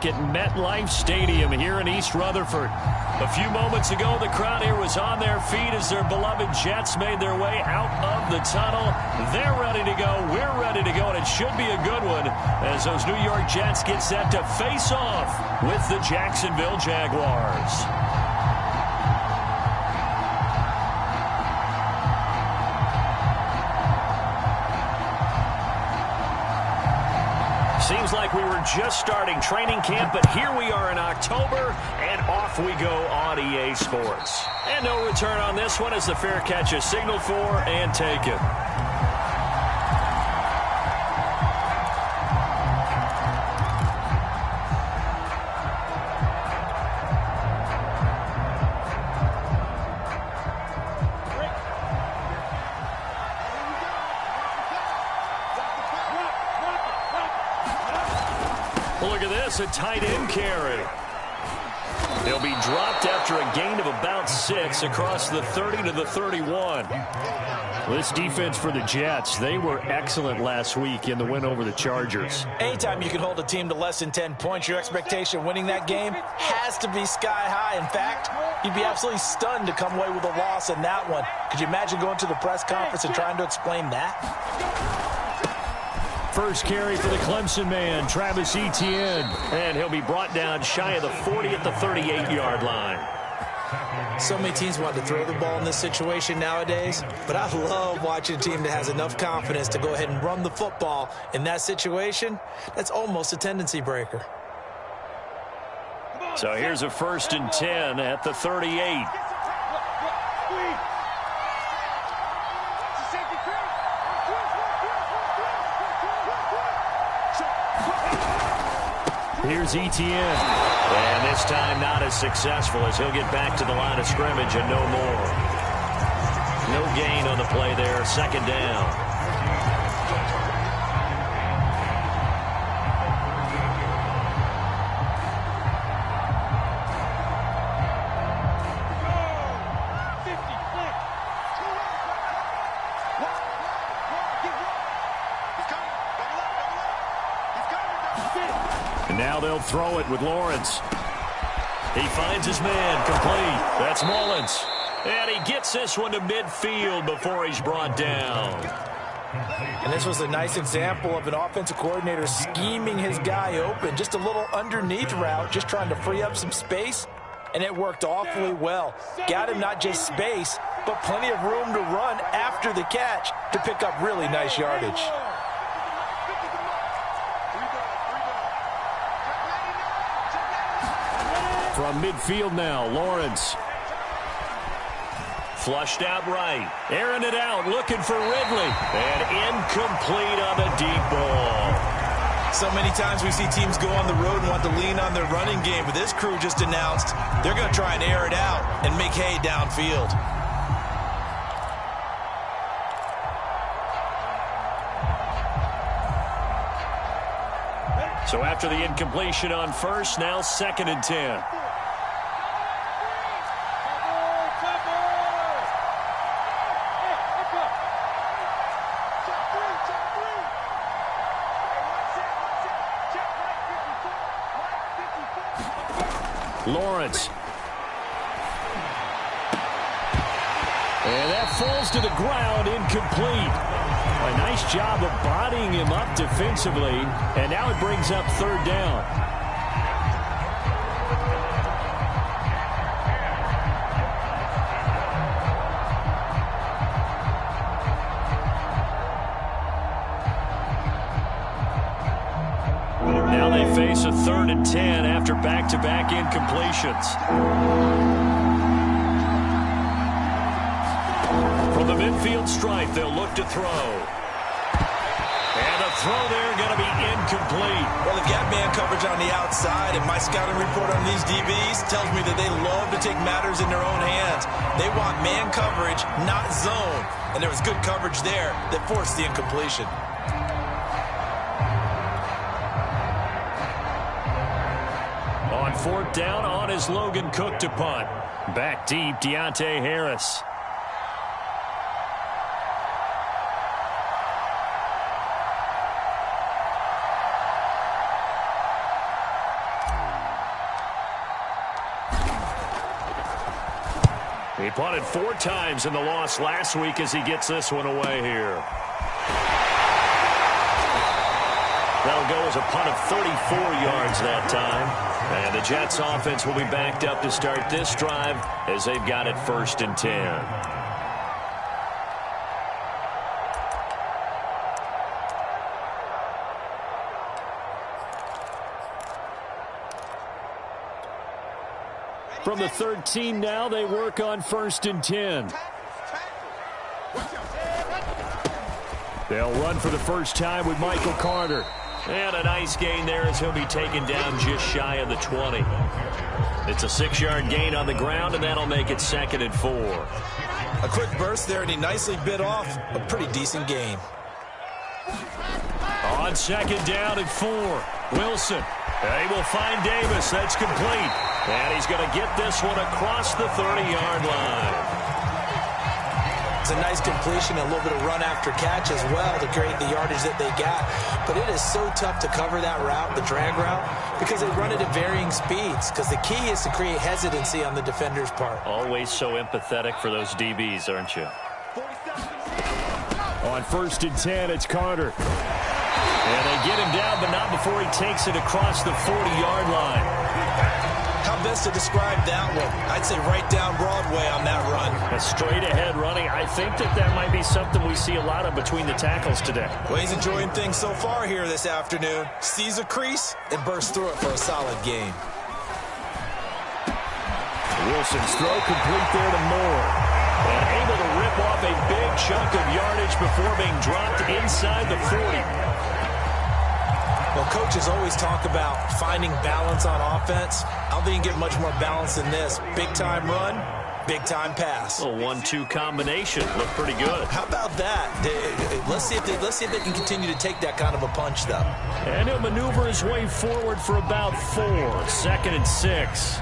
back at MetLife Stadium here in East Rutherford. A few moments ago, the crowd here was on their feet as their beloved Jets made their way out of the tunnel. They're ready to go. We're ready to go, and it should be a good one as those New York Jets get set to face off with the Jacksonville Jaguars. Seems like we were just starting training camp, but here we are in October, and off we go on EA Sports. And no return on this one as the fair catch is signaled for and taken. Look at this, a tight end carry. He'll be dropped after a gain of about 6 across the 30 to the 31. This defense for the Jets, they were excellent last week in the win over the Chargers. Anytime you can hold a team to less than 10 points, your expectation winning that game has to be sky high. In fact, you'd be absolutely stunned to come away with a loss in that one. Could you imagine going to the press conference and trying to explain that? First carry for the Clemson man, Travis Etienne. And he'll be brought down shy of the 40 at the 38-yard line. So many teams want to throw the ball in this situation nowadays, but I love watching a team that has enough confidence to go ahead and run the football in that situation. That's almost a tendency breaker. So here's a 1st and 10 at the 38. Here's Etienne. And this time not as successful as he'll get back to the line of scrimmage and no more. No gain on the play there. 2nd down. And now they'll throw it with Lawrence. He finds his man, complete. That's Mullins. And he gets this one to midfield before he's brought down. And this was a nice example of an offensive coordinator scheming his guy open. Just a little underneath route, just trying to free up some space. And it worked awfully well. Got him not just space, but plenty of room to run after the catch to pick up really nice yardage. From midfield now, Lawrence. Flushed out right. Airing it out, looking for Ridley. And incomplete on the deep ball. So many times we see teams go on the road and want to lean on their running game, but this crew just announced they're going to try and air it out and make hay downfield. So after the incompletion on 1st, now 2nd and 10. Lawrence. And that falls to the ground, incomplete. A nice job of bodying him up defensively, and now it brings up 3rd down. Now they face a 3rd and 10 after back-to-back incompletions. From the midfield stripe, they'll look to throw. And a throw there going to be incomplete. Well, they've got man coverage on the outside, and my scouting report on these DBs tells me that they love to take matters in their own hands. They want man coverage, not zone. And there was good coverage there that forced the incompletion. On 4th down, on is Logan Cook to punt. Back deep, Deontay Harris. He punted 4 times in the loss last week as he gets this one away here. That'll go as a punt of 34 yards that time. And the Jets offense will be backed up to start this drive as they've got it 1st and 10. From the 13 now, they work on 1st and 10. They'll run for the first time with Michael Carter. And a nice gain there as he'll be taken down just shy of the 20. It's a 6-yard gain on the ground, and that'll make it 2nd and 4. A quick burst there, and he nicely bit off a pretty decent gain. On 2nd down and 4, Wilson. They will find Davis. That's complete. And he's going to get this one across the 30-yard line. It's a nice completion, a little bit of run after catch as well to create the yardage that they got. But it is so tough to cover that route, the drag route, because they run it at varying speeds. Because the key is to create hesitancy on the defender's part. Always so empathetic for those DBs, aren't you? On 1st and 10, it's Carter. And they get him down, but not before he takes it across the 40-yard line. How best to describe that one? I'd say right down Broadway on that run. A straight-ahead running. I think that might be something we see a lot of between the tackles today. Well, he's enjoying things so far here this afternoon. Sees a crease and bursts through it for a solid gain. Wilson's throw complete there to Moore. And able to rip off a big chunk of yardage before being dropped inside the 40. Well, coaches always talk about finding balance on offense. I don't think you get much more balance than this. Big-time run, big-time pass. A 1-2 combination. Looked pretty good. How about that? Let's see if they can continue to take that kind of a punch, though. And he'll maneuver his way forward for about 4. 2nd and 6.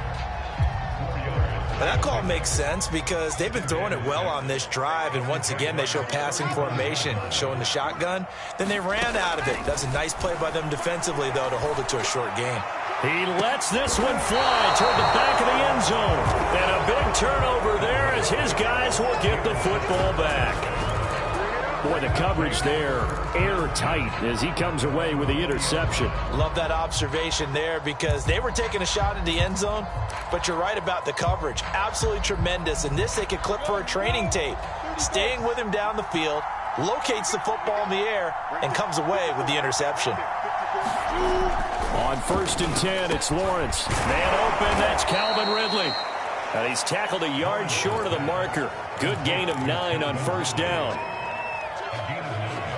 And that call makes sense because they've been throwing it well on this drive, and once again they show passing formation, showing the shotgun. Then they ran out of it. That's a nice play by them defensively, though, to hold it to a short gain. He lets this one fly toward the back of the end zone. And a big turnover there as his guys will get the football back. Boy, the coverage there, airtight as he comes away with the interception. Love that observation there because they were taking a shot at the end zone, but you're right about the coverage. Absolutely tremendous. And this they could clip for a training tape. Staying with him down the field, locates the football in the air, and comes away with the interception. On 1st and 10, it's Lawrence. Man open, that's Calvin Ridley. And he's tackled a yard short of the marker. Good gain of 9 on 1st down.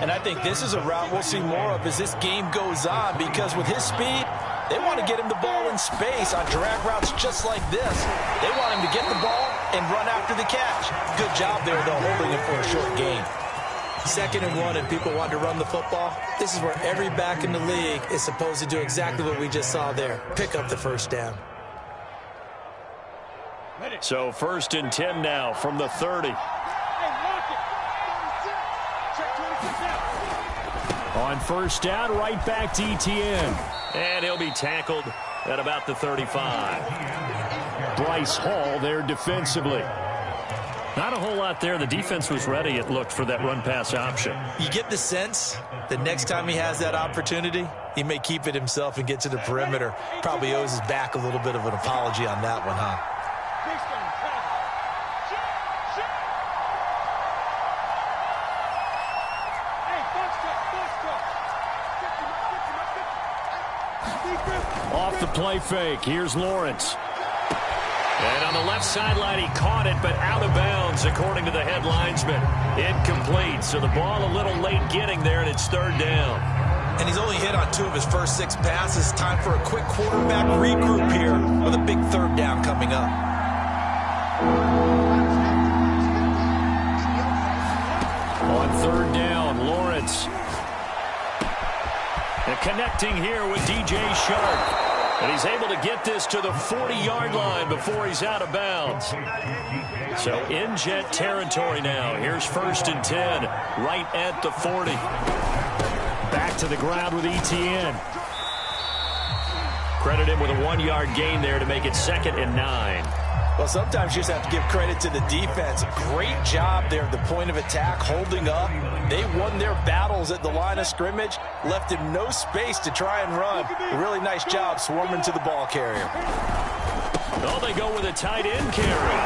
And I think this is a route we'll see more of as this game goes on because with his speed, they want to get him the ball in space on drag routes just like this. They want him to get the ball and run after the catch. Good job there, though, holding it for a short gain. 2nd and 1 and people want to run the football. This is where every back in the league is supposed to do exactly what we just saw there. Pick up the 1st down. So 1st and 10 now from the 30. On 1st down, right back to Etienne. And he'll be tackled at about the 35. Bryce Hall there defensively. Not a whole lot there. The defense was ready, it looked, for that run-pass option. You get the sense that next time he has that opportunity, he may keep it himself and get to the perimeter. Probably owes his back a little bit of an apology on that one, huh? Off the play fake, here's Lawrence. And on the left sideline, he caught it, but out of bounds, according to the head linesman. Incomplete, so the ball a little late getting there, and it's 3rd down. And he's only hit on 2 of his first 6 passes. Time for a quick quarterback regroup here with a big 3rd down coming up. On 3rd down, Lawrence. And connecting here with DJ Shark. And he's able to get this to the 40-yard line before he's out of bounds. So in Jet territory now. Here's 1st and 10, right at the 40. Back to the ground with Etienne. Credit him with a 1-yard gain there to make it 2nd and 9. Well, sometimes you just have to give credit to the defense. Great job there at the point of attack, holding up. They won their battles at the line of scrimmage, left him no space to try and run. Really nice job swarming to the ball carrier. Oh, they go with a tight end carry.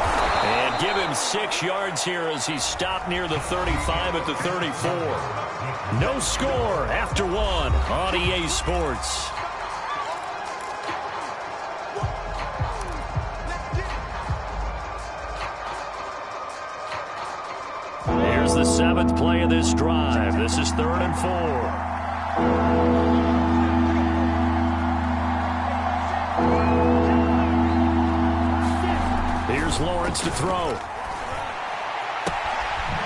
And give him 6 yards here as he stopped near the 35 at the 34. No score after 1 on EA Sports. Here's the 7th play of this drive. This is 3rd and 4. Here's Lawrence to throw.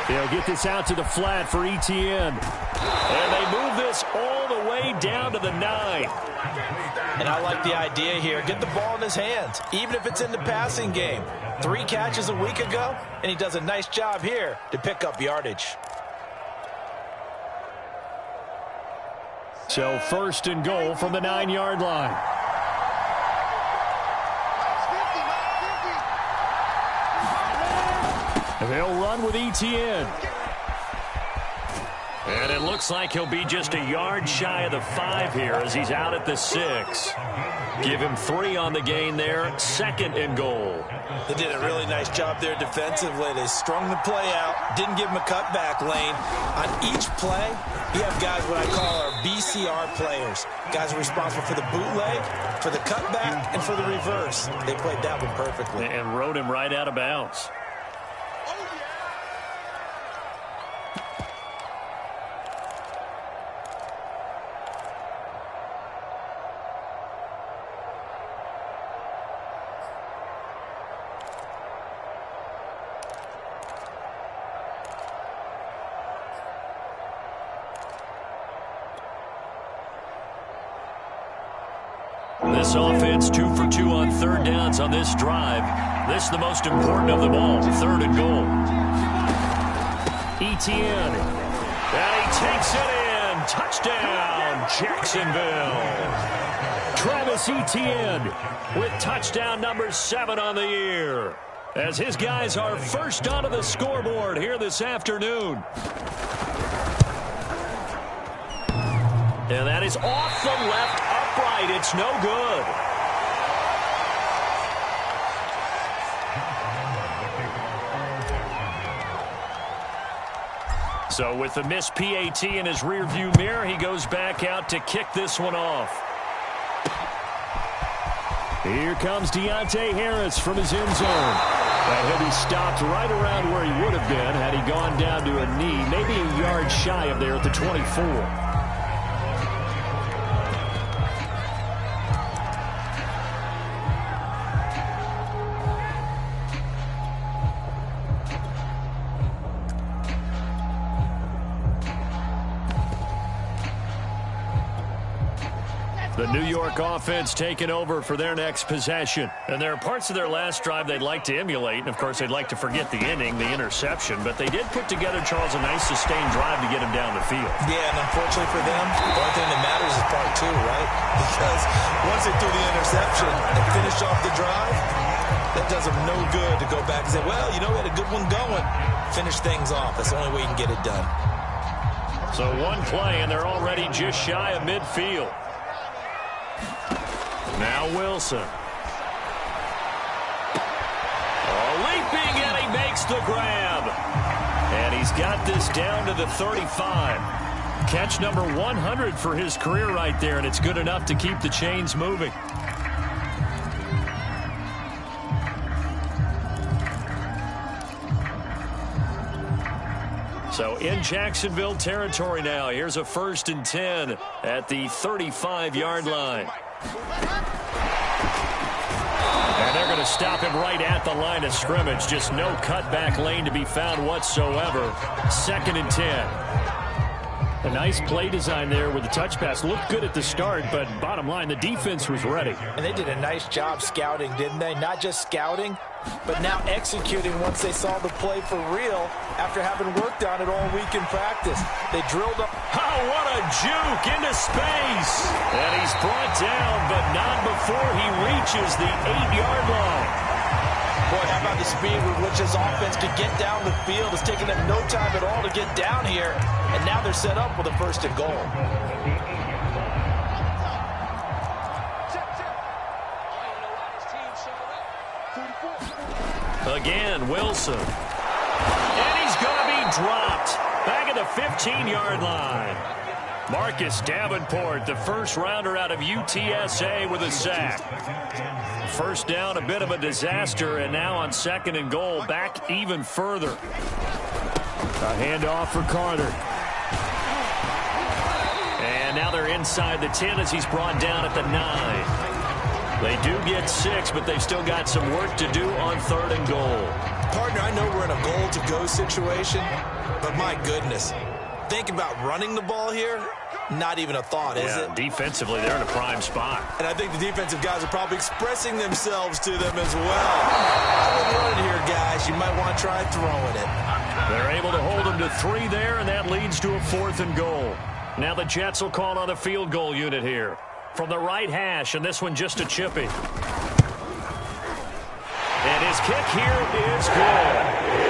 They'll get this out to the flat for Etienne. And they move this all the way down to the 9. And I like the idea here. Get the ball in his hands, even if it's in the passing game. 3 catches a week ago, and he does a nice job here to pick up yardage. So 1st and goal from the 9-yard line. They'll run with Etienne. And it looks like he'll be just a yard shy of the 5 here as he's out at the 6. Give him 3 on the gain there. 2nd and goal. They did a really nice job there defensively. They strung the play out, didn't give him a cutback lane. On each play, you have guys what I call our BCR players. Guys are responsible for the bootleg, for the cutback, and for the reverse. They played that one perfectly. And rode him right out of bounds. This offense 2 for 2 on 3rd downs on this drive. This is the most important of them all. 3rd and goal. Etienne. And he takes it in. Touchdown, Jacksonville. Travis Etienne with touchdown number 7 on the year. As his guys are first onto the scoreboard here this afternoon. And that is off the left upright. It's no good. So with the missed PAT in his rearview mirror, he goes back out to kick this one off. Here comes Deontay Harris from his end zone. And he'll be stopped right around where he would have been had he gone down to a knee, maybe a yard shy of there at the 24. The New York offense taking over for their next possession. And there are parts of their last drive they'd like to emulate. And, of course, they'd like to forget the inning, the interception. But they did put together, Charles, a nice sustained drive to get him down the field. Yeah, and unfortunately for them, the only thing that matters is part 2, right? Because once they threw the interception and finished off the drive, that does them no good to go back and say, well, you know, we had a good one going. Finish things off. That's the only way you can get it done. So 1 play, and they're already just shy of midfield. Now Wilson. Oh, leaping, and he makes the grab. And he's got this down to the 35. Catch number 100 for his career right there, and it's good enough to keep the chains moving. So in Jacksonville territory now. Here's a 1st and 10 at the 35-yard line. And they're going to stop him right at the line of scrimmage. Just no cutback lane to be found whatsoever. 2nd and 10. A nice play design there with the touch pass. Looked good at the start, but bottom line, the defense was ready. And they did a nice job scouting, didn't they? Not just scouting, but now executing once they saw the play for real after having worked on it all week in practice. They drilled up. Oh, what a juke into space. And he's brought down, but not before he reaches the 8-yard line. Boy, how about the speed with which this offense could get down the field? It's taking them no time at all to get down here, and now they're set up with a 1st and goal. Again, Wilson. And he's going to be dropped. Back at the 15-yard line. Marcus Davenport, the first rounder out of UTSA with a sack. First down, a bit of a disaster, and now on 2nd and goal, back even further. A handoff for Carter. And now they're inside the 10 as he's brought down at the 9. They do get 6, but they've still got some work to do on 3rd and goal. Partner, I know we're in a goal-to-go situation, but my goodness, think about running the ball here. Not even a thought, is it? Defensively, they're in a prime spot. And I think the defensive guys are probably expressing themselves to them as well. I wouldn't run it here, guys. You might want to try throwing it. They're able to hold them to 3 there, and that leads to a 4th and goal. Now the Jets will call on a field goal unit here. From the right hash, and this one just a chippy. And his kick here is good.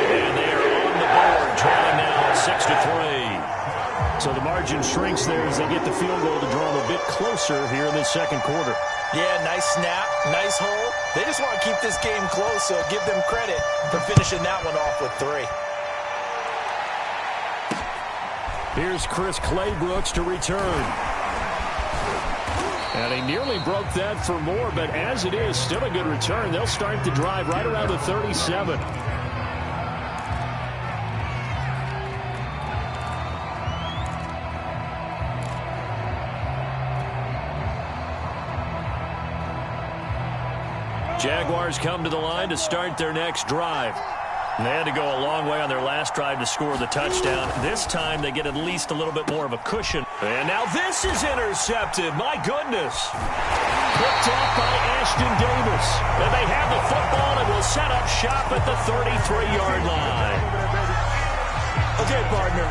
And they are on the board, trailing now 6-3. So the margin shrinks there as they get the field goal to draw them a bit closer here in this 2nd quarter. Yeah, nice snap, nice hole. They just want to keep this game close, so give them credit for finishing that one off with 3. Here's Chris Claybrooks to return. And he nearly broke that for more, but as it is, still a good return. They'll start the drive right around the 37. Jaguars come to the line to start their next drive. And they had to go a long way on their last drive to score the touchdown. This time they get at least a little bit more of a cushion. And now this is intercepted. My goodness. Picked off by Ashton Davis. And they have the football and will set up shop at the 33-yard line. Okay, partner,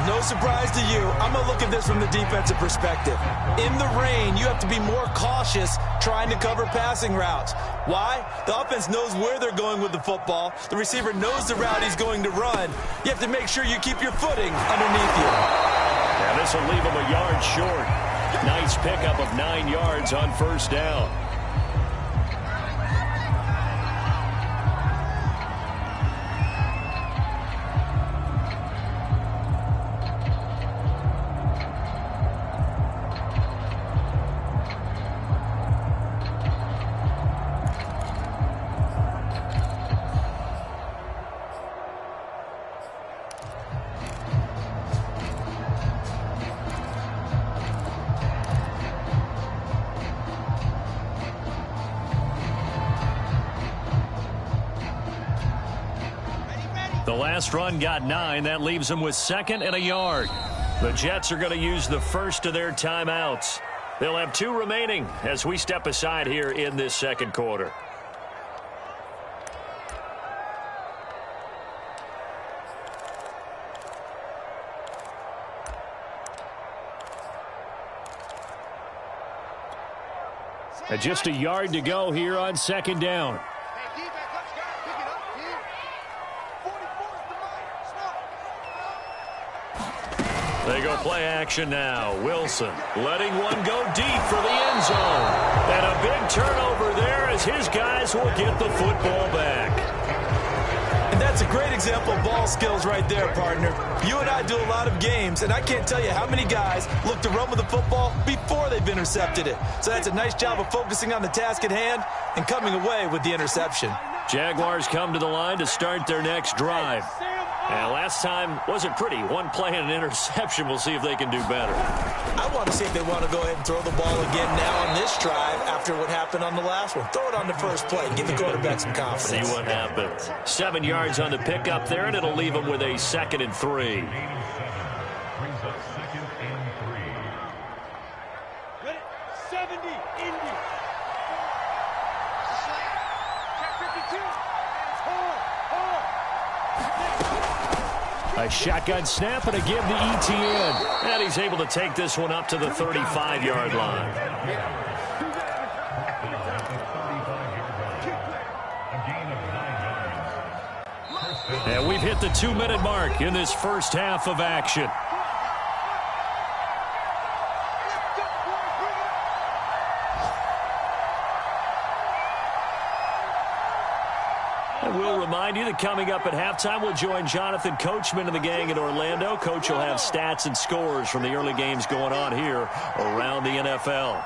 no surprise to you. I'm going to look at this from the defensive perspective. In the rain, you have to be more cautious trying to cover passing routes. Why? The offense knows where they're going with the football. The receiver knows the route he's going to run. You have to make sure you keep your footing underneath you. Yeah, this will leave him a yard short. Nice pickup of 9 yards on 1st down. The last run got 9. That leaves them with 2nd and a yard. The Jets are going to use the first of their timeouts. They'll have 2 remaining as we step aside here in this 2nd quarter. And just a yard to go here on 2nd down. They go play action now. Wilson letting one go deep for the end zone. And a big turnover there as his guys will get the football back. And that's a great example of ball skills right there, partner. You and I do a lot of games, and I can't tell you how many guys look to run with the football before they've intercepted it. So that's a nice job of focusing on the task at hand and coming away with the interception. Jaguars come to the line to start their next drive. And last time wasn't pretty. 1 play and an interception. We'll see if they can do better. I want to see if they want to go ahead and throw the ball again now on this drive after what happened on the last one. Throw it on the first play. Give the quarterback some confidence. See what happens. 7 yards on the pickup there, and it'll leave them with a 2nd and 3. A shotgun snap and a give to Etienne. And he's able to take this one up to the 35-yard line. And we've hit the 2-minute mark in this first half of action. And we'll remind you that coming up at halftime, we'll join Jonathan Coachman and the gang in Orlando. Coach will have stats and scores from the early games going on here around the NFL.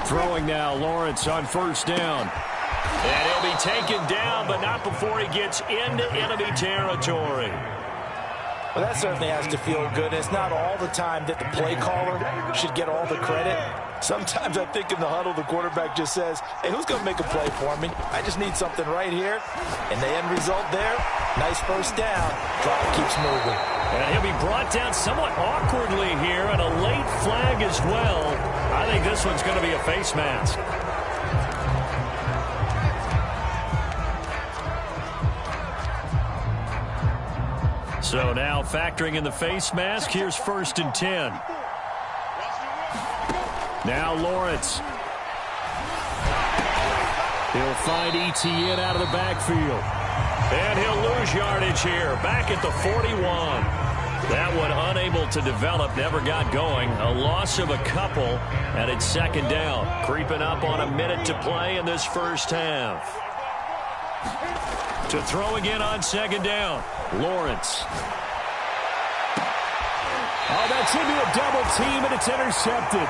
Throwing now, Lawrence on first down. And he'll be taken down, but not before he gets into enemy territory. Well, that certainly has to feel good. It's not all the time that the play caller should get all the credit. Sometimes I think in the huddle, the quarterback just says, hey, who's going to make a play for me? I just need something right here. And the end result there, nice first down. Drive keeps moving. And he'll be brought down somewhat awkwardly here, and a late flag as well. I think this one's going to be a face mask. So now factoring in the face mask, here's 1st and 10. Now Lawrence. He'll find Etienne out of the backfield. And he'll lose yardage here, back at the 41. That one unable to develop, never got going. A loss of a couple, and it's 2nd down. Creeping up on a minute to play in this first half. To throw again on 2nd down, Lawrence. Oh, that's into a double team, and it's intercepted.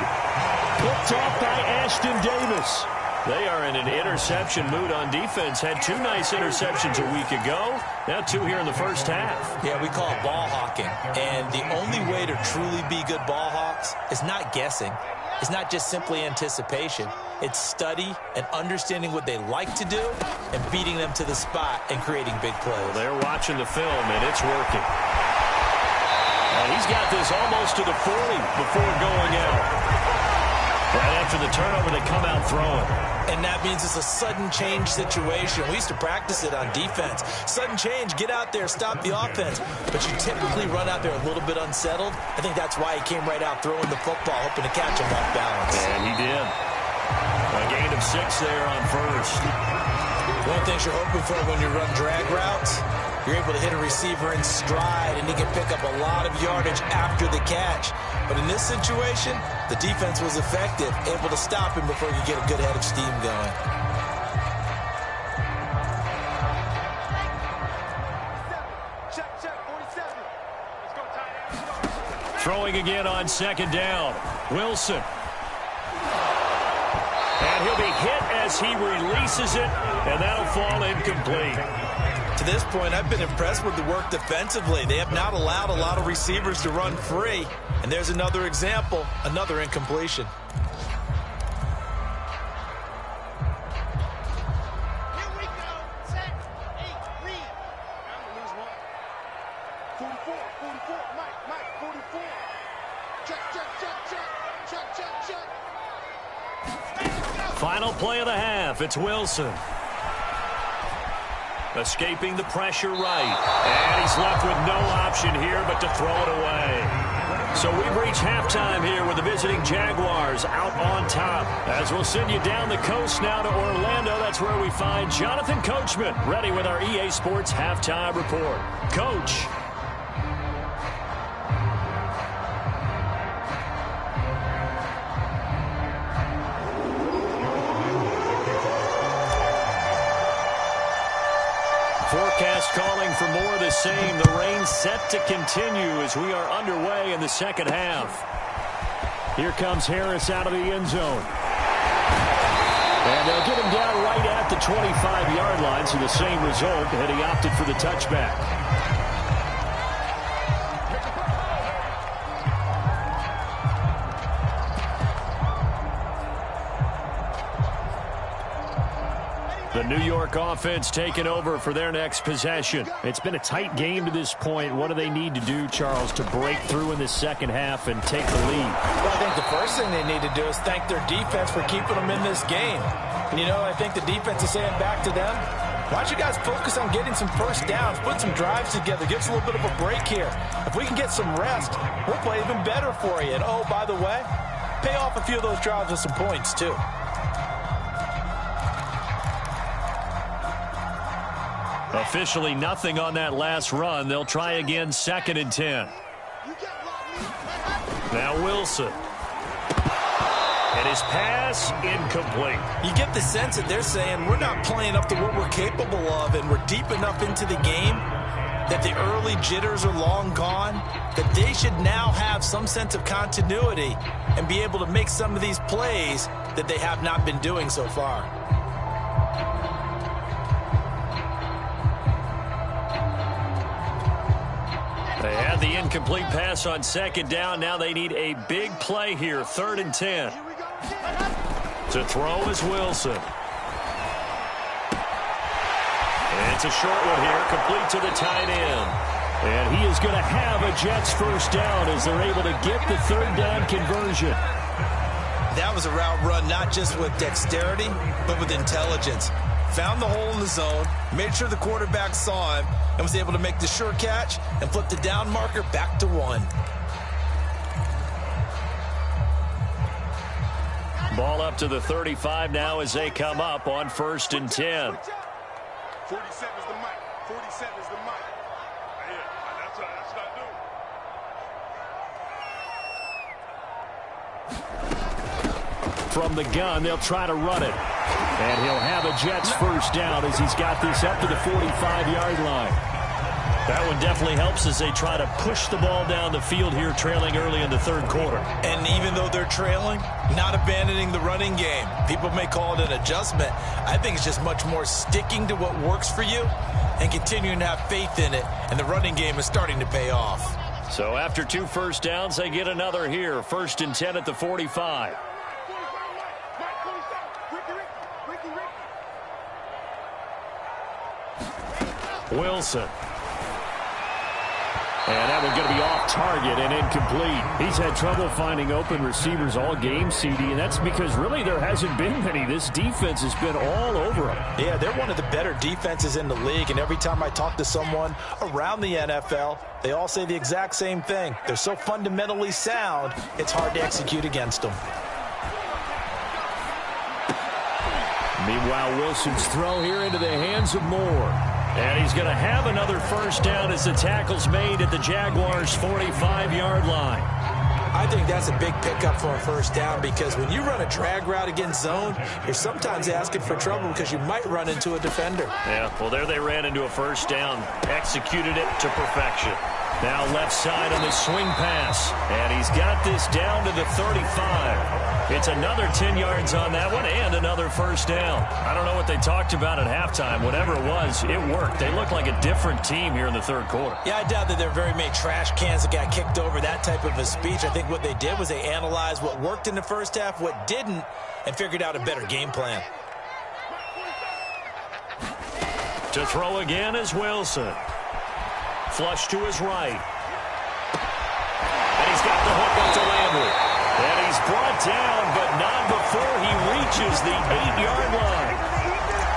Picked off by Ashton Davis. They are in an interception mood on defense. Had 2 nice interceptions a week ago. Now 2 here in the first half. Yeah, we call it ball hawking. And the only way to truly be good ball hawks is not guessing. It's not just simply anticipation. It's study and understanding what they like to do and beating them to the spot and creating big plays. Well, they're watching the film, and it's working. And he's got this almost to the 40 before going out. Right after the turnover, they come out throwing. And that means it's a sudden change situation. We used to practice it on defense. Sudden change, get out there, stop the offense. But you typically run out there a little bit unsettled. I think that's why he came right out throwing the football, hoping to catch him off balance. And he did. A gain of 6 there on first. One of the things you're hoping for when you run drag routes, you're able to hit a receiver in stride, and he can pick up a lot of yardage after the catch. But in this situation, the defense was effective, able to stop him before you get a good head of steam going. Throwing again on 2nd down. Wilson. And he'll be hit as he releases it, and that'll fall incomplete. To this point, I've been impressed with the work defensively. They have not allowed a lot of receivers to run free. And there's another example, another incompletion. Here we go. Set. 8, read. I'm going to lose one. 44, Mike, 44. Check. Final play of the half. It's Wilson. Escaping the pressure right. And he's left with no option here but to throw it away. So we've reached halftime here with the visiting Jaguars out on top. As we'll send you down the coast now to Orlando. That's where we find Jonathan Coachman ready with our EA Sports halftime report. Coach. Forecast calling for more of the same. The rain set to continue as we are underway in the second half. Here comes Harris out of the end zone. And they'll get him down right at the 25-yard line, so the same result, and he opted for the touchback. The New York offense taking over for their next possession. It's been a tight game to this point. What do they need to do, Charles, to break through in the second half and take the lead? Well, I think the first thing they need to do is thank their defense for keeping them in this game. And, you know, I think the defense is saying back to them, why don't you guys focus on getting some first downs, put some drives together, give us a little bit of a break here. If we can get some rest, we'll play even better for you. And, oh, by the way, pay off a few of those drives with some points, too. Officially nothing on that last run. They'll try again, 2nd and 10. Now Wilson. And his pass incomplete. You get the sense that they're saying we're not playing up to what we're capable of, and we're deep enough into the game that the early jitters are long gone, that they should now have some sense of continuity and be able to make some of these plays that they have not been doing so far. They had the incomplete pass on 2nd down. Now they need a big play here, 3rd and 10. To throw is Wilson. And it's a short one here, complete to the tight end. And he is going to have a Jets first down as they're able to get the 3rd down conversion. That was a route run not just with dexterity, but with intelligence. Found the hole in the zone, made sure the quarterback saw him, and was able to make the sure catch and flip the down marker back to 1. Ball up to the 35 now as they come up on 1st and 10. 47 is the mic. 47 is the mic. Yeah, that's what I do. From the gun, they'll try to run it. And he'll have a Jets first down as he's got this up to the 45-yard line. That one definitely helps as they try to push the ball down the field here, trailing early in the 3rd quarter. And even though they're trailing, not abandoning the running game. People may call it an adjustment. I think it's just much more sticking to what works for you and continuing to have faith in it. And the running game is starting to pay off. So after 2 first downs, they get another here. 1st and 10 at the 45. Wilson. And that one's going to be off target and incomplete. He's had trouble finding open receivers all game, CD, and that's because really there hasn't been many. This defense has been all over him. Yeah, they're one of the better defenses in the league, and every time I talk to someone around the NFL, they all say the exact same thing. They're so fundamentally sound, it's hard to execute against them. Meanwhile, Wilson's throw here into the hands of Moore. And he's going to have another first down as the tackle's made at the Jaguars' 45-yard line. I think that's a big pickup for a first down because when you run a drag route against zone, you're sometimes asking for trouble because you might run into a defender. Yeah, well, there they ran into a first down, executed it to perfection. Now left side on the swing pass, and he's got this down to the 35. It's another 10 yards on that one and another first down. I don't know what they talked about at halftime. Whatever it was, it worked. They look like a different team here in the 3rd quarter. Yeah, I doubt that there are very many trash cans that got kicked over that type of a speech. I think what they did was they analyzed what worked in the first half, what didn't, and figured out a better game plan. To throw again is Wilson. Flush to his right. And he's got the hook up to Landry. And he's brought down, but not before he reaches the 8-yard line.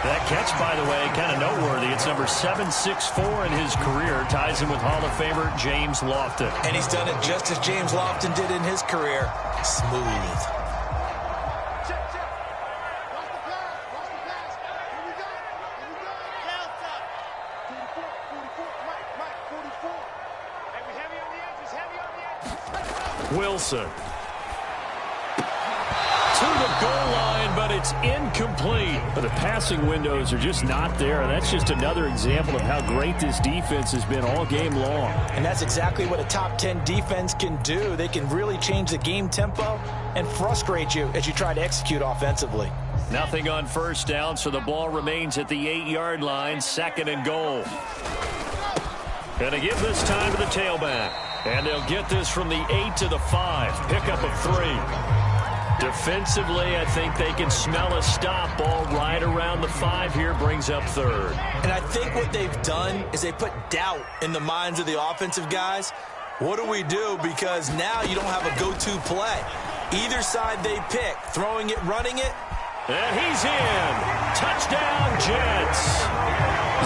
That catch, by the way, kind of noteworthy. It's number 764 in his career. Ties him with Hall of Famer James Lofton. And he's done it just as James Lofton did in his career. Smooth. Wilson. To the goal line, but it's incomplete. But the passing windows are just not there. And that's just another example of how great this defense has been all game long. And that's exactly what a top 10 defense can do. They can really change the game tempo and frustrate you as you try to execute offensively. Nothing on first down, so the ball remains at the 8-yard line, 2nd and goal. Going to give this time to the tailback. And they'll get this from the 8 to the 5. Pickup of 3. Defensively, I think they can smell a stop. Ball right around the 5 here, brings up 3rd. And I think what they've done is they put doubt in the minds of the offensive guys. What do we do? Because now you don't have a go-to play. Either side they pick, throwing it, running it. And he's in. Touchdown, Jets.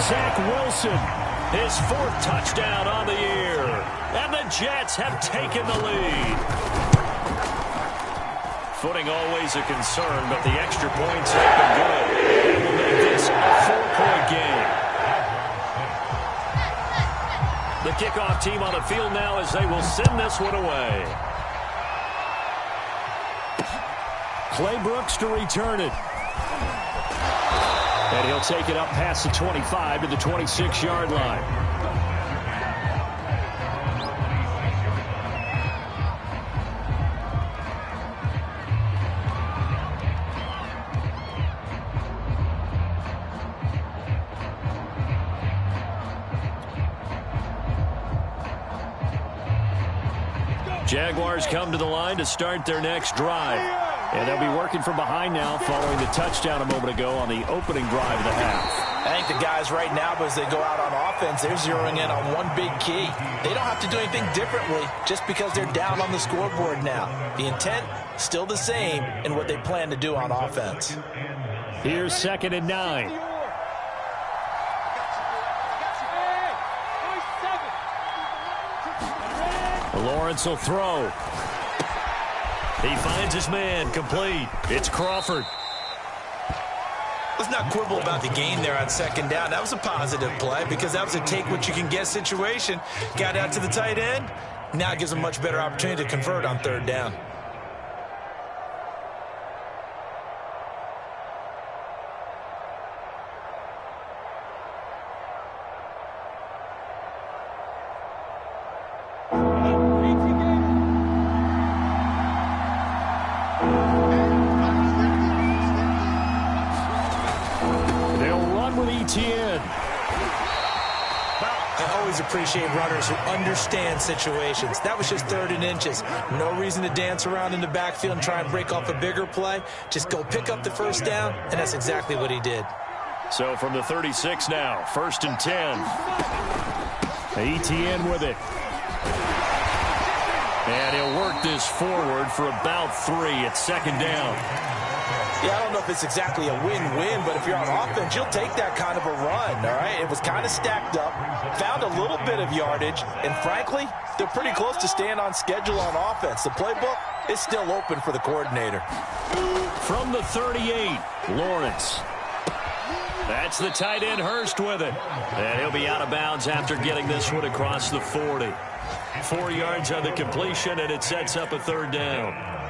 Zach Wilson, his 4th touchdown on the year. And the Jets have taken the lead. Footing always a concern, but the extra points have been good. It will make this a 4-point game. The kickoff team on the field now as they will send this one away. Clay Brooks to return it. And he'll take it up past the 25 to the 26-yard line. Jaguars come to the line to start their next drive. And they'll be working from behind now following the touchdown a moment ago on the opening drive of the half. I think the guys right now, as they go out on offense, they're zeroing in on one big key. They don't have to do anything differently just because they're down on the scoreboard now. The intent, still the same in what they plan to do on offense. Here's 2nd and 9. Lawrence will throw. He finds his man, complete. It's Crawford. Let's not quibble about the gain there on 2nd down. That was a positive play because that was a take-what-you-can-get situation. Got out to the tight end. Now it gives them a much better opportunity to convert on 3rd down. Appreciate runners who understand situations. That was just 3rd and inches. No reason to dance around in the backfield and try and break off a bigger play. Just go pick up the 1st down, and that's exactly what he did. So from the 36 now, 1st and 10. Etienne with it. And he'll work this forward for about 3 at 2nd down. Yeah, I don't know if it's exactly a win-win, but if you're on offense, you'll take that kind of a run, all right? It was kind of stacked up, found a little bit of yardage, and frankly, they're pretty close to staying on schedule on offense. The playbook is still open for the coordinator. From the 38, Lawrence. That's the tight end, Hurst, with it. And he'll be out of bounds after getting this one across the 40. 4 yards on the completion, and it sets up a 3rd down.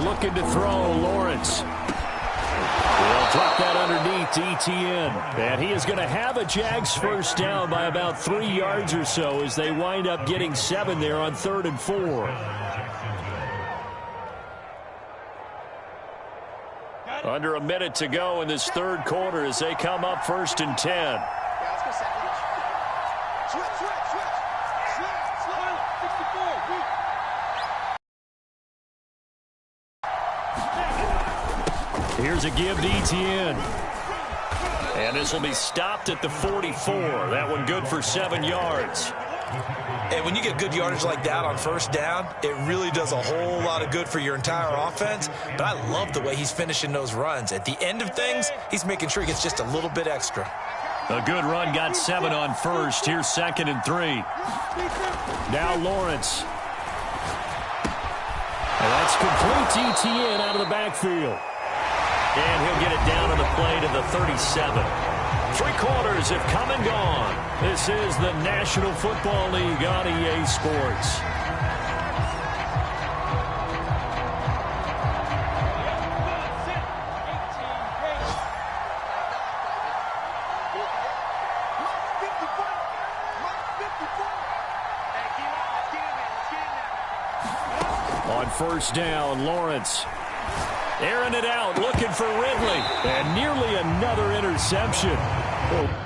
Looking to throw, Lawrence. He'll drop that underneath to Etienne. And he is going to have a Jags 1st down by about 3 yards or so as they wind up getting 7 there on 3rd and 4. Under a minute to go in this 3rd quarter as they come up 1st and 10. Here's a give to Etienne. And this will be stopped at the 44. That one good for 7 yards. And when you get good yardage like that on 1st down, it really does a whole lot of good for your entire offense. But I love the way he's finishing those runs. At the end of things, he's making sure he gets just a little bit extra. A good run, got 7 on 1st. Here's 2nd and 3. Now Lawrence. And that's complete to Etienne out of the backfield. And he'll get it down on the play to the 37. 3 quarters have come and gone. This is the National Football League on EA Sports. On 1st down, Lawrence. Airing it out, looking for Ridley. And nearly another interception. Oh.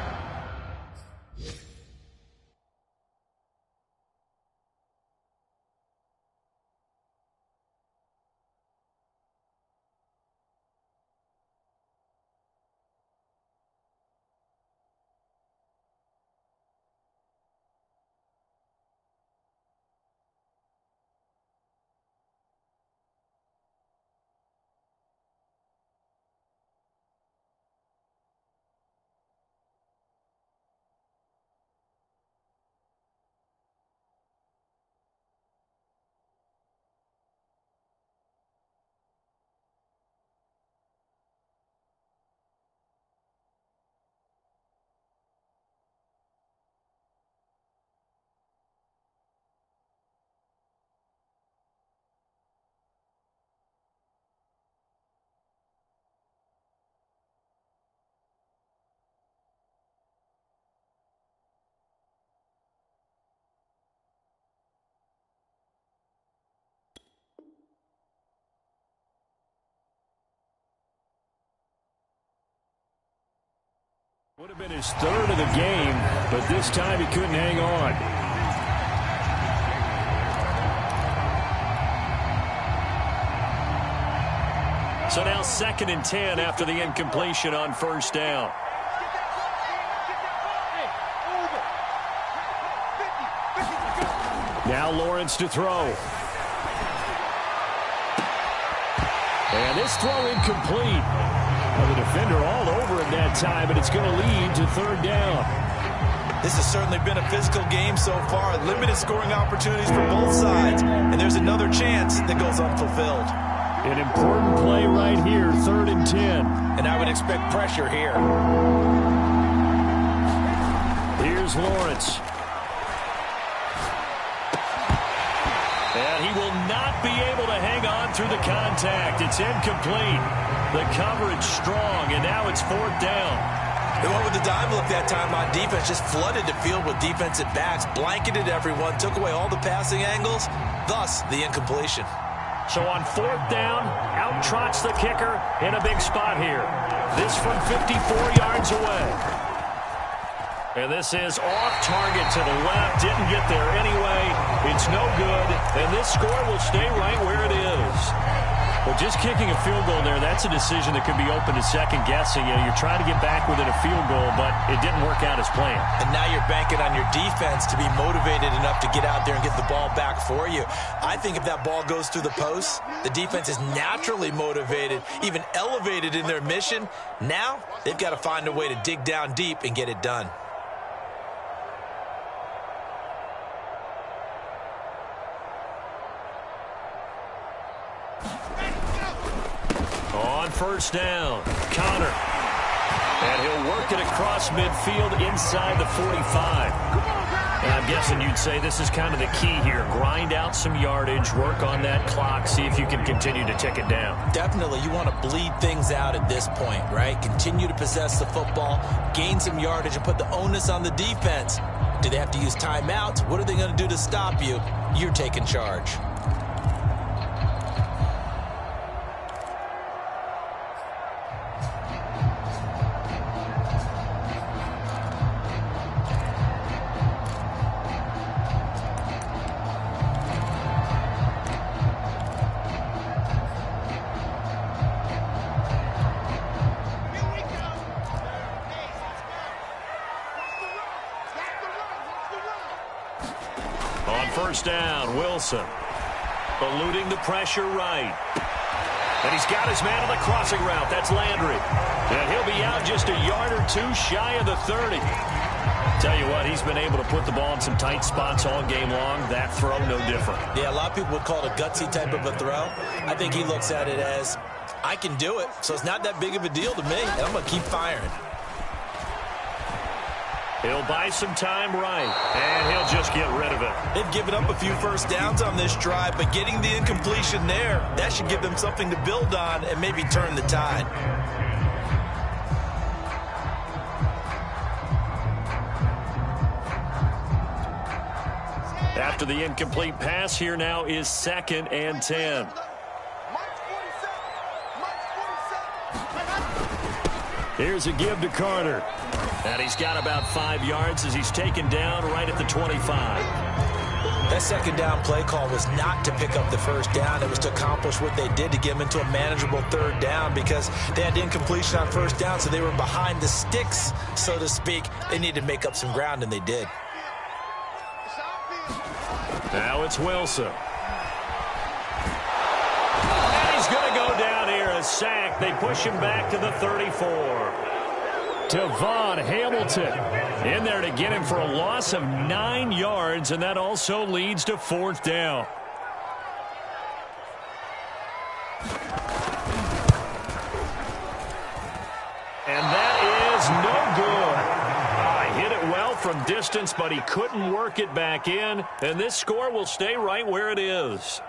Would have been his third of the game, but this time he couldn't hang on. So now 2nd and 10 after the incompletion on first down. Now Lawrence to throw. And this throw incomplete. Well, the defender all over him that time, and it's going to lead to 3rd down. This has certainly been a physical game so far. Limited scoring opportunities for both sides. And there's another chance that goes unfulfilled. An important play right here, 3rd and 10. And I would expect pressure here. Here's Lawrence. And he will not be able to hang on through the contact. It's incomplete. The coverage strong, and now it's 4th down. They went with the dime look that time on defense, just flooded the field with defensive backs, blanketed everyone, took away all the passing angles, thus the incompletion. So on 4th down, out trots the kicker in a big spot here. This from 54 yards away. And this is off target to the left. Didn't get there anyway. It's no good. And this score will stay right where it is. Well, just kicking a field goal there, that's a decision that could be open to second guessing. You know, you're trying to get back within a field goal, but it didn't work out as planned. And now you're banking on your defense to be motivated enough to get out there and get the ball back for you. I think if that ball goes through the post, the defense is naturally motivated, even elevated in their mission. Now they've got to find a way to dig down deep and get it done. On first down, Connor. And he'll work it across midfield inside the 45. And I'm guessing you'd say this is kind of the key here. Grind out some yardage, work on that clock, see if you can continue to tick it down. Definitely, you want to bleed things out at this point, right? Continue to possess the football, gain some yardage, and put the onus on the defense. Do they have to use timeouts? What are they going to do to stop you? You're taking charge. First down, Wilson. Eluding the pressure right. And he's got his man on the crossing route. That's Landry. And he'll be out just a yard or two shy of the 30. Tell you what, he's been able to put the ball in some tight spots all game long. That throw, no different. Yeah, a lot of people would call it a gutsy type of a throw. I think he looks at it as, I can do it, so it's not that big of a deal to me, and I'm going to keep firing. He'll buy some time right, and he'll just get rid of it. They've given up a few first downs on this drive, but getting the incompletion there, that should give them something to build on and maybe turn the tide. After the incomplete pass, here now is 2nd and 10. Here's a give to Carter. And he's got about 5 yards as he's taken down right at the 25. That second down play call was not to pick up the first down. It was to accomplish what they did to get them into a manageable 3rd down because they had incompletion on first down, so they were behind the sticks, so to speak. They needed to make up some ground, and they did. Now it's Wilson. And he's going to go down here, a sack. They push him back to the 34. Devon Hamilton in there to get him for a loss of 9 yards, and that also leads to 4th down. And that is no good. Hit it well from distance, but he couldn't work it back in, and this score will stay right where it is.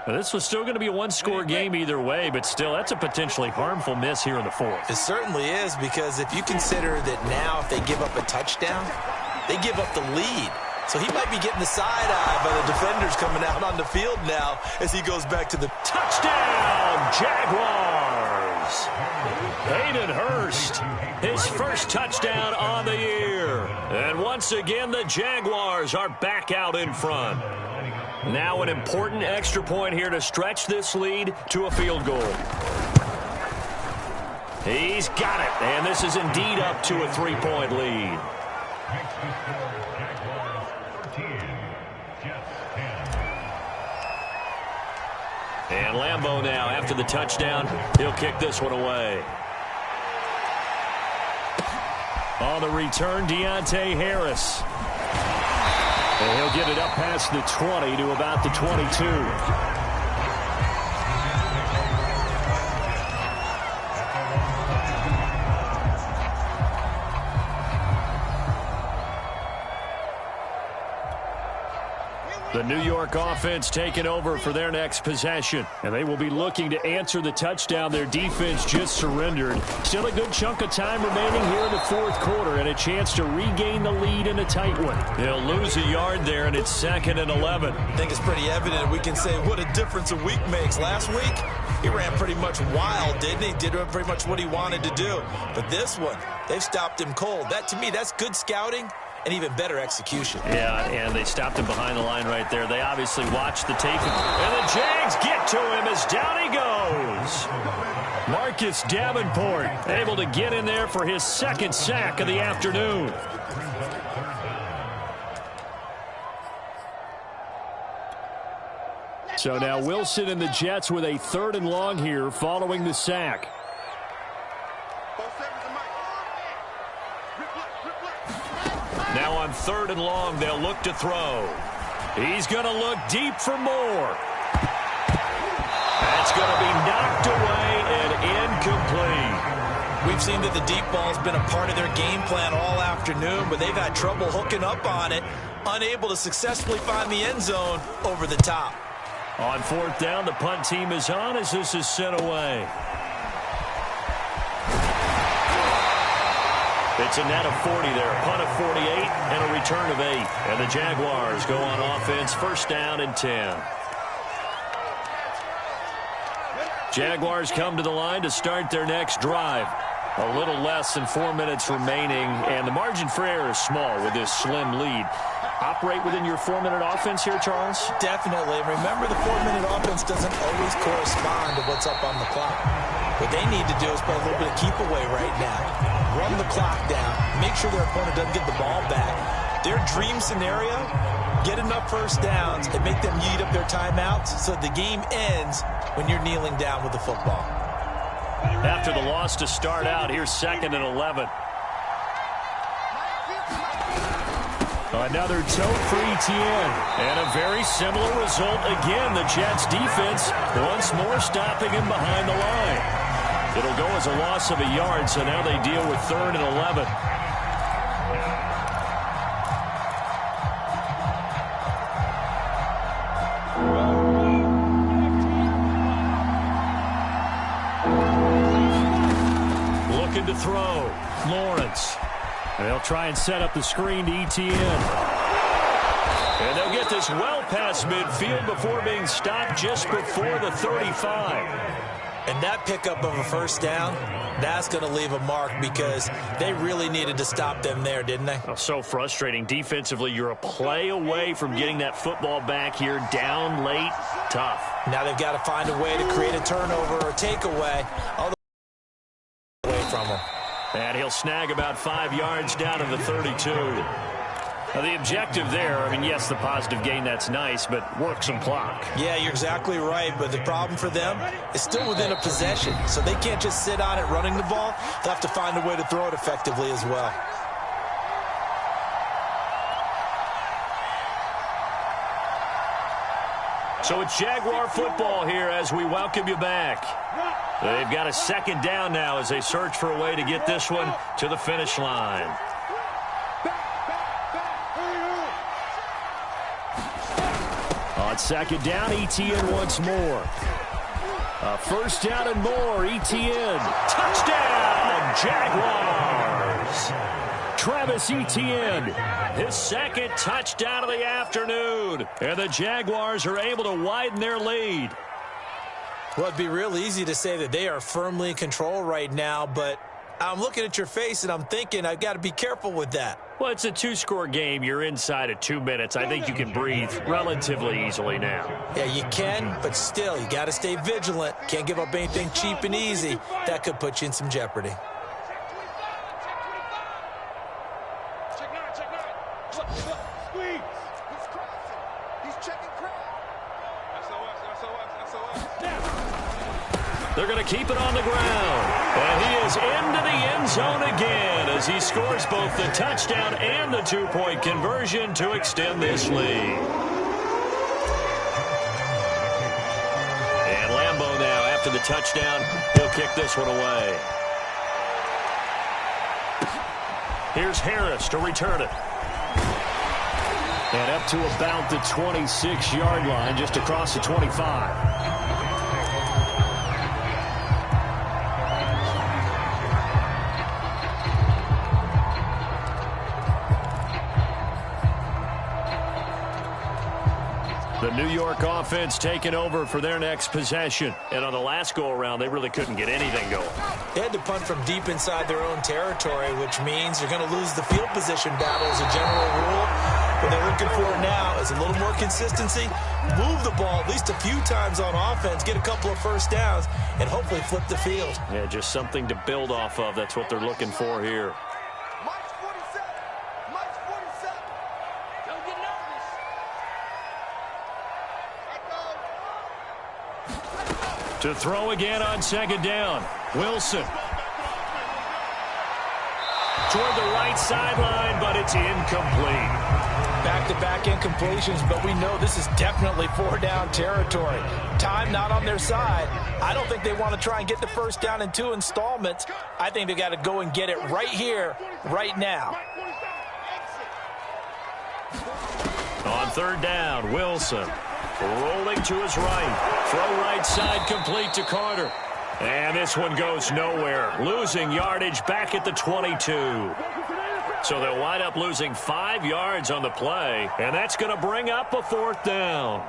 Now, this was still going to be a one-score game either way, but still, that's a potentially harmful miss here in the 4th. It certainly is, because if you consider that now if they give up a touchdown, they give up the lead. So he might be getting the side eye by the defenders coming out on the field now as he goes back to the touchdown, Jaguars. Hayden Hurst. his first touchdown on the year. And once again, the Jaguars are back out in front. Now an important extra point here to stretch this lead to a field goal. He's got it, and this is indeed up to a 3-point lead. And Lambeau now, after the touchdown, he'll kick this one away. On the return, Deontay Harris. And he'll get it up past the 20 to about the 22. The New York offense taking over for their next possession. And they will be looking to answer the touchdown their defense just surrendered. Still a good chunk of time remaining here in the fourth quarter and a chance to regain the lead in a tight one. They'll lose a yard there, and it's 2nd and 11. I think it's pretty evident. We can say what a difference a week makes. Last week, he ran pretty much wild, didn't he? Did pretty much what he wanted to do. But this one, they've stopped him cold. That, to me, that's good scouting. And even better execution. Yeah, and they stopped him behind the line right there. They obviously watched the tape. And the Jags get to him as down he goes. Marcus Davenport able to get in there for his 2nd sack of the afternoon. So now Wilson and the Jets with a 3rd and long here following the sack. Now on 3rd and long, they'll look to throw. He's going to look deep for more. That's going to be knocked away and incomplete. We've seen that the deep ball's been a part of their game plan all afternoon, but they've had trouble hooking up on it, unable to successfully find the end zone over the top. On 4th down, the punt team is on as this is sent away. It's a net of 40 there, a punt of 48, and a return of 8. And the Jaguars go on offense, 1st down and 10. Jaguars come to the line to start their next drive. A little less than 4 minutes remaining, and the margin for error is small with this slim lead. Operate within your 4-minute offense here, Charles? Definitely. Remember, the 4-minute offense doesn't always correspond to what's up on the clock. What they need to do is play a little bit of keep away right now. Run the clock down. Make sure their opponent doesn't get the ball back. Their dream scenario, get enough first downs and make them eat up their timeouts so the game ends when you're kneeling down with the football. After the loss to start out, here's 2nd and 11. Another tote for Etienne. And a very similar result again. The Jets defense once more stopping him behind the line. It'll go as a loss of a yard, so now they deal with 3rd and 11. Looking to throw. Lawrence. And they'll try and set up the screen to Etienne. And they'll get this well past midfield before being stopped just before the 35. And that pickup of a first down, that's going to leave a mark because they really needed to stop them there, didn't they? Oh, so frustrating. Defensively, you're a play away from getting that football back here down late. Tough. Now they've got to find a way to create a turnover or takeaway. Away from them. And he'll snag about 5 yards down to the 32. Now, the objective there, I mean, yes, the positive gain, that's nice, but work some clock. Yeah, you're exactly right, but the problem for them is still within a possession, so they can't just sit on it running the ball. They'll have to find a way to throw it effectively as well. So it's Jaguar football here as we welcome you back. They've got a 2nd down now as they search for a way to get this one to the finish line. On 2nd down, Etienne once more. A 1st down and more, Etienne. Touchdown, Jaguars! Travis Etienne, his 2nd touchdown of the afternoon. And the Jaguars are able to widen their lead. Well, it'd be real easy to say that they are firmly in control right now, but I'm looking at your face, and I'm thinking I've got to be careful with that. Well, it's a two-score game. You're inside of 2 minutes. I think you can breathe relatively easily now. Yeah, you can, but still, you got to stay vigilant. Can't give up anything cheap and easy. That could put you in some jeopardy. Squeeze. He's crossing. He's checking crowd. They're going to keep it on the ground. And he is into the end zone again as he scores both the touchdown and the two-point conversion to extend this lead. And Lambeau now, after the touchdown, he'll kick this one away. Here's Harris to return it. And up to about the 26-yard line, just across the 25. The New York offense taking over for their next possession. And on the last go-around, they really couldn't get anything going. They had to punt from deep inside their own territory, which means you're going to lose the field position battle as a general rule. What they're looking for now is a little more consistency, move the ball at least a few times on offense, get a couple of first downs, and hopefully flip the field. Yeah, just something to build off of. That's what they're looking for here. March 47. March 47. Don't get nervous. Let go. To throw again on second down. Wilson. Toward the right sideline, but it's incomplete. Back-to-back incompletions, but we know this is definitely four-down territory. Time not on their side. I don't think they want to try and get the first down in 2 installments. I think they got to go and get it right here, right now. On third down, Wilson rolling to his right. Throw right side complete to Carter. And this one goes nowhere. Losing yardage back at the 22. So they'll wind up losing 5 yards on the play, and that's going to bring up a fourth down.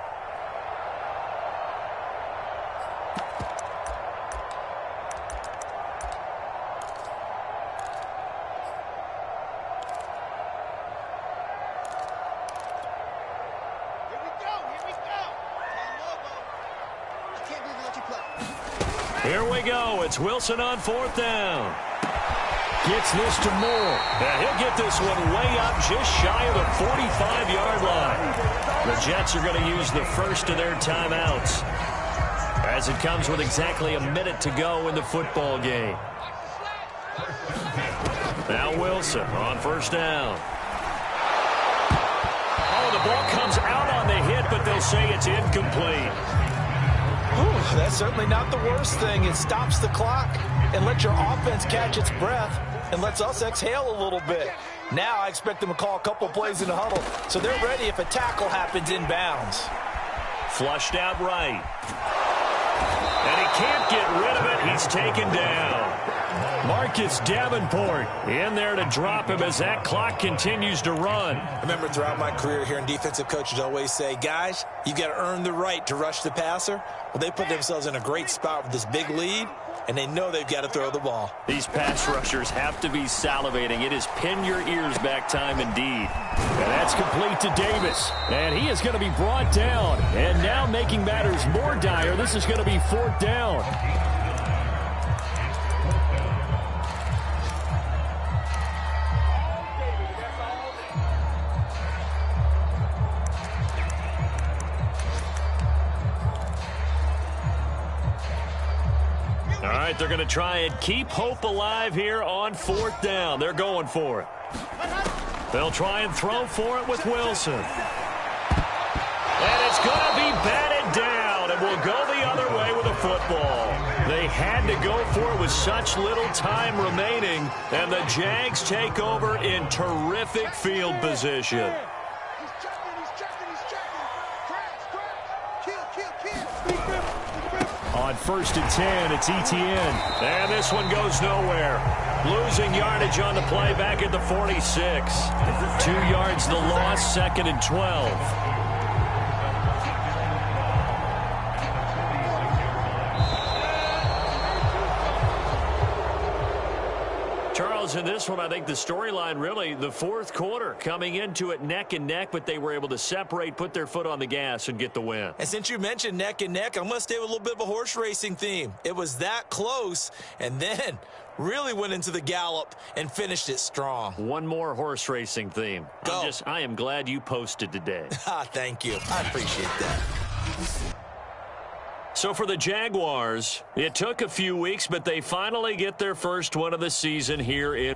Here we go. Here we go. I can't believe they let you play. Here we go. It's Wilson on fourth down. Gets this to Moore. And he'll get this one way up just shy of the 45-yard line. The Jets are going to use the first of their timeouts as it comes with exactly a minute to go in the football game. Now Wilson on first down. Oh, the ball comes out on the hit, but they'll say it's incomplete. Whew, that's certainly not the worst thing. It stops the clock and lets your offense catch its breath and lets us exhale a little bit. Now I expect them to call a couple plays in the huddle, so they're ready if a tackle happens inbounds. Flushed out right. And he can't get rid of it. He's taken down. Marcus Davenport in there to drop him as that clock continues to run. I remember throughout my career hearing defensive coaches always say, guys, you've got to earn the right to rush the passer. Well, they put themselves in a great spot with this big lead, and they know they've got to throw the ball. These pass rushers have to be salivating. It is pin your ears back time indeed. And that's complete to Davis. And he is going to be brought down. And now making matters more dire, this is going to be fourth down. All right, they're going to try and keep hope alive here on fourth down. They're going for it. They'll try and throw for it with Wilson. And it's going to be batted down, and we'll go the other way with a football. They had to go for it with such little time remaining, and the Jags take over in terrific field position. He's checking. Crash. Kill. On first and 10, it's Etienne. And this one goes nowhere. Losing yardage on the play back at the 46. 2 yards the loss, second and 12. Charles, in this one, I think the storyline really, the fourth quarter, coming into it neck and neck, but they were able to separate, put their foot on the gas, and get the win. And since you mentioned neck and neck, I'm going to stay with a little bit of a horse racing theme. It was that close, and then really went into the gallop and finished it strong. One more horse racing theme. Go. I am glad you posted today. Thank you. I appreciate that. So for the Jaguars, it took a few weeks, but they finally get their first win of the season here in